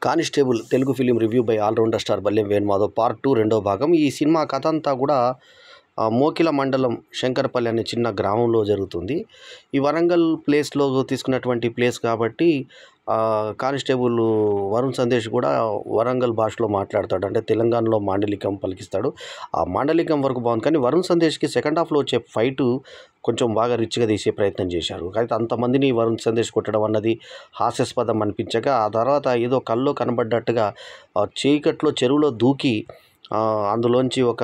Constable Telugu film review by allrounder star Ballem Venumadhav part 2 రెండో భాగం. ఈ సినిమా కథ అంతా కూడా మోకిల మండలం శంకరపల్లి అనే చిన్న గ్రామంలో జరుగుతుంది. ఈ వరంగల్ ప్లేస్లో తీసుకున్నటువంటి ప్లేస్ కాబట్టి కానిస్టేబుల్ వరుణ్ సందేశ్ కూడా వరంగల్ భాషలో మాట్లాడతాడు. అంటే తెలంగాణలో మాండలికం పలికిస్తాడు. ఆ మాండలికం వరకు బాగుంది, కానీ వరుణ్ సందేశ్కి సెకండ్ హాఫ్లో వచ్చే ఫైటు కొంచెం బాగా రిచ్గా తీసే ప్రయత్నం చేశారు. అయితే అంతమందిని వరుణ్ సందేశ్ కొట్టడం అన్నది హాస్యాస్పదం అనిపించక, ఆ తర్వాత ఏదో కల్లో కనబడ్డట్టుగా చీకట్లో చెరువులో దూకి అందులోంచి ఒక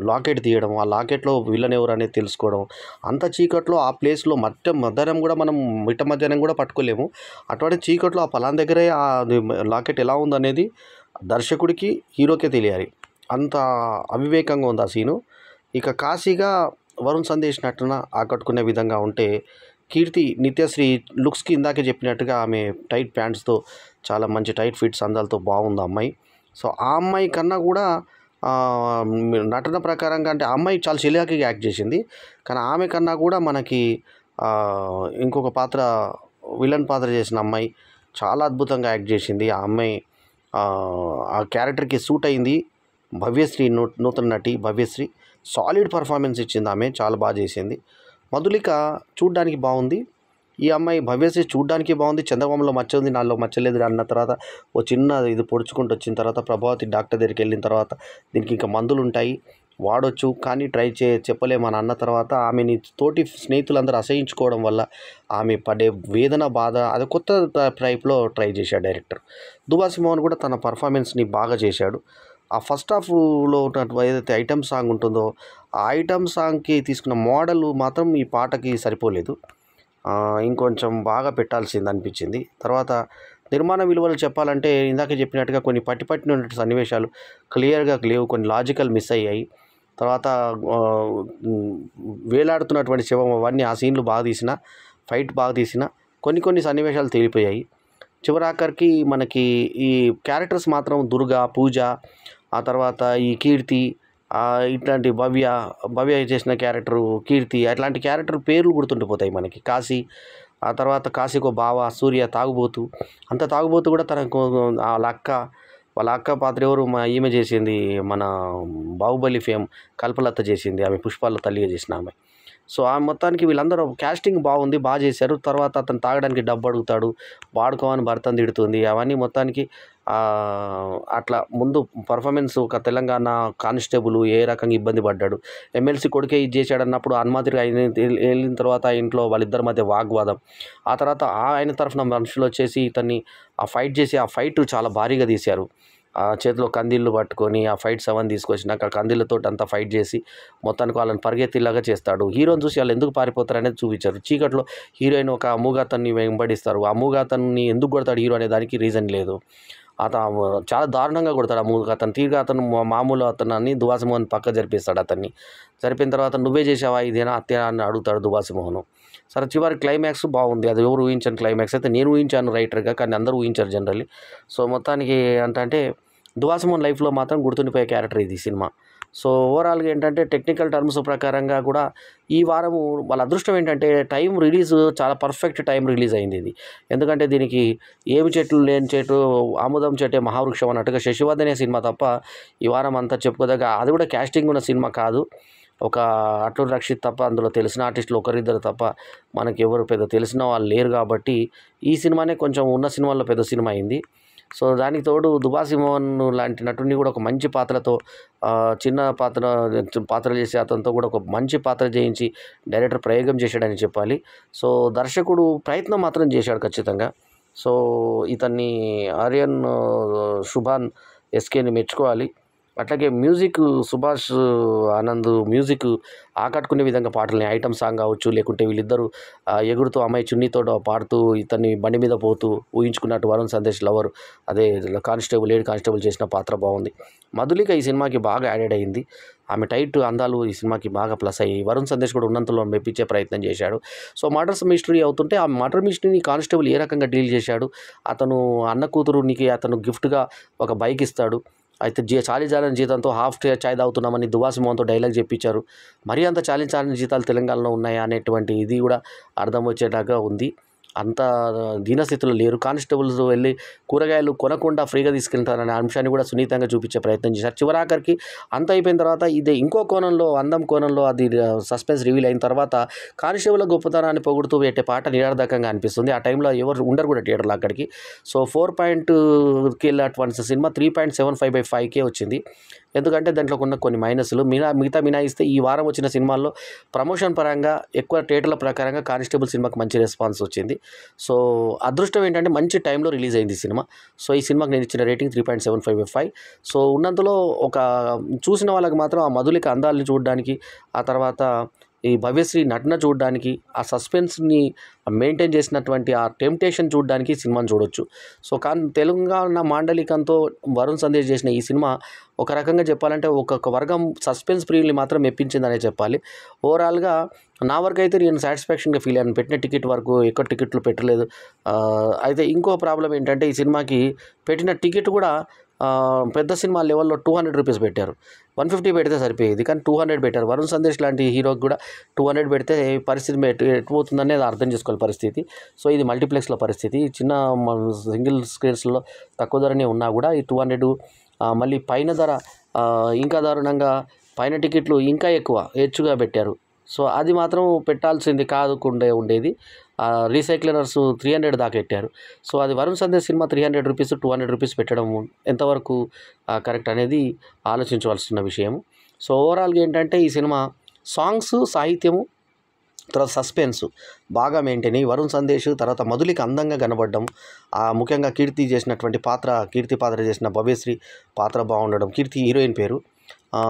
లాకెట్ తీయడం, ఆ లాకెట్లో విలన్ ఎవరు అనేది తెలుసుకోవడం. అంత చీకట్లో ఆ ప్లేస్లో మధ్యాహ్నం కూడా మనం మిట్ట మధ్యాహ్నం కూడా పట్టుకోలేము. అటువంటి చీకట్లో ఆ పొలం దగ్గరే లాకెట్ ఎలా ఉందనేది దర్శకుడికి హీరోకే తెలియాలి. అంత అవివేకంగా ఉంది ఆ సీను. ఇక కాశీగా వరుణ్ సందేశ్ నటన ఆకట్టుకునే విధంగా ఉంటే, కీర్తి నిత్యశ్రీ లుక్స్కి ఇందాకే చెప్పినట్టుగా ఆమె టైట్ ప్యాంట్స్తో చాలా మంచి టైట్ ఫిట్స్ అందాలతో బాగుంది ఆ అమ్మాయి. సో ఆ అమ్మాయి కన్నా కూడా నటన ప్రకారంగా అంటే ఆ అమ్మాయి చాలా చిలియాకిగా యాక్ట్ చేసింది. కానీ ఆమె కన్నా కూడా మనకి ఇంకొక పాత్ర, విలన్ పాత్ర చేసిన అమ్మాయి చాలా అద్భుతంగా యాక్ట్ చేసింది. ఆ అమ్మాయి ఆ క్యారెక్టర్కి సూట్ అయింది. భవ్యశ్రీ నూతన నటి భవ్యశ్రీ సాలిడ్ పర్ఫార్మెన్స్ ఇచ్చింది. ఆమె చాలా బాగా చేసింది. మధులిక చూడ్డానికి బాగుంది. ఈ అమ్మాయి భవ్యశ్రీ చూడ్డానికి బాగుంది. చందమామలో మచ్చ ఉంది, నాలో మచ్చలేదు అన్న తర్వాత ఓ చిన్న ఇది పొడుచుకుంటూ వచ్చిన తర్వాత ప్రభావతి డాక్టర్ దగ్గరికి వెళ్ళిన తర్వాత దీనికి ఇంకా మందులు ఉంటాయి, వాడొచ్చు, కానీ ట్రై చెప్పలేమని అన్న తర్వాత ఆమెని తోటి స్నేహితులందరూ అసహించుకోవడం వల్ల ఆమె పడే వేదన, బాధ అది కొత్త టైప్లో ట్రై చేశాడు డైరెక్టర్. దుబాసి మోహన్ కూడా తన పర్ఫార్మెన్స్ని బాగా చేశాడు. ఆ ఫస్ట్ హాఫ్లో ఉన్నటువంటి ఏదైతే ఐటమ్ సాంగ్ ఉంటుందో ఆ ఐటమ్ సాంగ్కి తీసుకున్న మోడల్ మాత్రం ఈ పాటకి సరిపోలేదు. ఇంకొంచెం బాగా పెట్టాల్సింది అనిపించింది. తర్వాత నిర్మాణ విలువలు చెప్పాలంటే ఇందాక చెప్పినట్టుగా కొన్ని పట్టిన సన్నివేశాలు క్లియర్గా లేవు, కొన్ని లాజికల్ మిస్ అయ్యాయి. తర్వాత వేలాడుతున్నటువంటి శవం అవన్నీ ఆ సీన్లు బాగా తీసిన, ఫైట్ బాగా తీసిన, కొన్ని సన్నివేశాలు తేలిపోయాయి. చివరాఖరికి మనకి ఈ క్యారెక్టర్స్ మాత్రం దుర్గా, పూజ, ఆ తర్వాత ఈ కీర్తి, ఇట్లాంటి భవ్య చేసిన క్యారెక్టరు కీర్తి, అట్లాంటి క్యారెక్టర్ పేర్లు గుర్తుండిపోతాయి మనకి. కాశీ, ఆ తర్వాత కాశీకో బావ, సూర్య తాగుబోతు, అంత తాగుబోతు కూడా తనకు వాళ్ళ అక్క పాత్ర ఎవరు, ఈమె చేసింది, మన బాహుబలి ఫేమ్ కల్పలత చేసింది, ఆమె పుష్పాల తల్లిగా చేసిన ఆమె. సో ఆ మొత్తానికి వీళ్ళందరూ క్యాస్టింగ్ బాగుంది, బాగా చేశారు. తర్వాత అతను తాగడానికి డబ్బు అడుగుతాడు, వాడుకోమని భర్తను తిడుతుంది, అవన్నీ మొత్తానికి అట్లా ముందు పర్ఫార్మెన్స్ ఒక తెలంగాణ కానిస్టేబుల్ ఏ రకంగా ఇబ్బంది పడ్డాడు, ఎమ్మెల్సీ కొడుకే ఇది చేశాడు అన్నప్పుడు అనుమతిగా వెళ్ళిన తర్వాత ఇంట్లో వాళ్ళిద్దరి మధ్య వాగ్వాదం, ఆ తర్వాత ఆయన తరఫున మనుషులు వచ్చేసి ఇతన్ని ఆ ఫైట్ చేసి ఆ ఫైట్ చాలా భారీగా తీశారు. ఆ చేతిలో కందీళ్ళు పట్టుకొని ఆ ఫైట్ సెవెన్ తీసుకొచ్చినాక ఆ కందీళ్ళతో అంతా ఫైట్ చేసి మొత్తానికి వాళ్ళని పరిగెత్తిలాగా చేస్తాడు. హీరోని చూసి వాళ్ళు ఎందుకు పారిపోతారు అనేది చూపించారు. చీకట్లో హీరోయిన్ ఒక మూగాతన్ని వెంబడిస్తారు. ఆ మూగాతన్ని ఎందుకు కొడతాడు హీరో అనే దానికి రీజన్ లేదు. అతను చాలా దారుణంగా కొడతాడు ఆ మూగాతను. తీరుగా అతను మామూలు అతన్ని దువాసిమోహన్ పక్క జరిపిస్తాడు. అతన్ని జరిపిన తర్వాత నువ్వే చేసావా ఇదేనా అత్తే అని అడుగుతాడు దువాసిమోహన్. సరే చివరి క్లైమాక్స్ బాగుంది. అది ఎవరు ఊహించని క్లైమాక్స్, అయితే నేను ఊహించాను రైటర్గా, కానీ అందరూ ఊహించారు జనరల్లీ. సో మొత్తానికి అంటే దువాసిమోహన్ లైఫ్లో మాత్రం గుర్తుండిపోయే క్యారెక్టర్ ఇది సినిమా. సో ఓవరాల్గా ఏంటంటే టెక్నికల్ టర్మ్స్ ప్రకారంగా కూడా ఈ వారము వాళ్ళ అదృష్టం ఏంటంటే టైం రిలీజ్ చాలా పర్ఫెక్ట్ టైం రిలీజ్ అయింది ఇది. ఎందుకంటే దీనికి ఏమి చెట్లు లేని చెట్టు ఆముదం చెట్టే మహావృక్షం అన్నట్టుగా శశివర్ధనే సినిమా తప్ప ఈ వారం అంతా చెప్పుకోదగ్గ, అది కూడా క్యాస్టింగ్ ఉన్న సినిమా కాదు. ఒక అట్లూరి రక్షిత్ తప్ప, అందులో తెలిసిన ఆర్టిస్టులు ఒకరిద్దరు తప్ప మనకి ఎవరు పెద్ద తెలిసిన వాళ్ళు లేరు కాబట్టి ఈ సినిమానే కొంచెం ఉన్న సినిమాల్లో పెద్ద సినిమా అయింది. సో దానికి తోడు దుబాసి మోహన్ లాంటి నటుడిని కూడా ఒక మంచి పాత్రతో, చిన్న పాత్ర చేసే అతనితో కూడా ఒక మంచి పాత్ర చేయించి డైరెక్టర్ ప్రయోగం చేశాడని చెప్పాలి. సో దర్శకుడు ప్రయత్నం మాత్రం చేశాడు ఖచ్చితంగా. సో ఇతన్ని ఆర్యన్ శుభాన్ ఎస్కేని మెచ్చుకోవాలి. అట్లాగే మ్యూజిక్ సుభాష్ ఆనంద్ మ్యూజిక్ ఆకట్టుకునే విధంగా పాటలని, ఐటమ్ సాంగ్ కావచ్చు, లేకుంటే వీళ్ళిద్దరూ ఎగురుతూ అమ్మాయి చున్నీతో పాడుతూ ఇతన్ని బండి మీద పోతూ ఊహించుకున్నట్టు వరుణ్ సందేశ్ లవర్, అదే లేడీ కానిస్టేబుల్ చేసిన పాత్ర బాగుంది. మధులిక ఈ సినిమాకి బాగా యాడెడ్ అయింది. ఆమె టైట్ అందాలు ఈ సినిమాకి బాగా ప్లస్ అయ్యి వరుణ్ సందేశ్ కూడా ఉన్నంతలో మెప్పించే ప్రయత్నం చేశాడు. సో మర్డర్స్ మిస్టరీ అవుతుంటే ఆ మర్డర్ మిస్టరీని కానిస్టేబుల్ ఏ రకంగా డీల్ చేశాడు, అతను అన్న కూతురునికి అతను గిఫ్ట్గా ఒక బైక్ ఇస్తాడు, అయితే చాలీచాలని జీతంతో హాఫ్ చాయ్ తాగుతున్నామని దువాసి మోహన్తో డైలాగ్ చెప్పించారు. మరీ అంత చాలీచాలని జీతాలు తెలంగాణలో ఉన్నాయా అనేటువంటి ఇది కూడా అర్థం వచ్చేలాగా ఉంది. అంత దీనస్థితిలో లేరు. కానిస్టేబుల్స్ వెళ్ళి కూరగాయలు కొనకుండా ఫ్రీగా తీసుకెళ్తారనే అంశాన్ని కూడా సున్నితంగా చూపించే ప్రయత్నం చేశారు. చివరాఖరికి అంత అయిపోయిన తర్వాత ఇది ఇంకో కోణంలో, అందం కోణంలో అది సస్పెన్స్ రివీల్ అయిన తర్వాత కానిస్టేబుల్ గొప్పతనాన్ని పొగుడుతూ పెట్టే పాట నిరర్ధకంగా అనిపిస్తుంది. ఆ టైంలో ఎవరు ఉండరు కూడా థియేటర్లో అక్కడికి. సో 4.కి వెళ్ళినటువంటి సినిమా 3.75/5కే వచ్చింది. ఎందుకంటే దాంట్లో ఉన్న కొన్ని మైనస్లు మిగతా మినాయిస్తే ఈ వారం వచ్చిన సినిమాల్లో ప్రమోషన్ పరంగా ఎక్కువ థియేటర్ల ప్రకారంగా కానిస్టేబుల్ సినిమాకి మంచి రెస్పాన్స్ వచ్చింది. సో అదృష్టం ఏంటంటే మంచి టైంలో రిలీజ్ అయింది ఈ సినిమా. సో ఈ సినిమాకి నేను ఇచ్చిన రేటింగ్ 3.75/5. సో ఉన్నంతలో ఒక చూసిన వాళ్ళకి మాత్రం ఆ మధులిక అందాలని చూడడానికి, ఆ తర్వాత ఈ భవ్యశ్రీ నటన చూడడానికి, ఆ సస్పెన్స్ని మెయింటైన్ చేసినటువంటి ఆ టెంప్టేషన్ చూడడానికి సినిమాని చూడొచ్చు. సో కానీ తెలంగాణ మాండలికంతో వరుణ్ సందేశ్ చేసిన ఈ సినిమా ఒక రకంగా చెప్పాలంటే ఒక్కొక్క వర్గం సస్పెన్స్ ప్రియుల్ని మాత్రం మెప్పించిందనే చెప్పాలి. ఓవరాల్గా నా వరకు అయితే నేను సాటిస్ఫాక్షన్గా ఫీల్ అయ్యాను. పెట్టిన టికెట్ వరకు ఎక్కువ టికెట్లు పెట్టలేదు. అయితే ఇంకో ప్రాబ్లం ఏంటంటే ఈ సినిమాకి పెట్టిన టికెట్ కూడా పెద్ద సినిమా లెవెల్లో 200 రూపీస్ పెట్టారు. 150 పెడితే సరిపోయేది, కానీ 200 పెట్టారు. వరుణ్ సందేశ్ లాంటి హీరోకి కూడా 200 పెడితే పరిస్థితి ఎటుపోతుందనేది అర్థం చేసుకోవాలి పరిస్థితి. సో ఇది మల్టీప్లెక్స్లో పరిస్థితి. చిన్న సింగిల్ స్క్రీన్స్లో తక్కువ ధరనే ఉన్నా కూడా ఈ 200 మళ్ళీ పైన ధర ఇంకా దారుణంగా, పైన టికెట్లు ఇంకా హెచ్చుగా పెట్టారు. సో అది మాత్రం పెట్టాల్సింది కాదుకుండే ఉండేది. రీసైక్లర్స్ 300 దాకా పెట్టారు. సో అది Varun Sandesh cinema 300 rupees 200 rupees పెట్టడం ఎంతవరకు కరెక్ట్ అనేది ఆలోచించవలసిన విషయం. సో ఓవరాల్గా ఏంటంటే ఈ సినిమా సాంగ్స్, సాహిత్యము, తర్వాత సస్పెన్స్ బాగా మెయింటైన్ అయ్యి వరుణ్ సందేశ్ తర్వాత మధులిక అందంగా కనబడడం, ముఖ్యంగా కీర్తి పాత్ర చేసిన భవ్యశ్రీ పాత్ర బాగుండడం, కీర్తి హీరోయిన్ పేరు.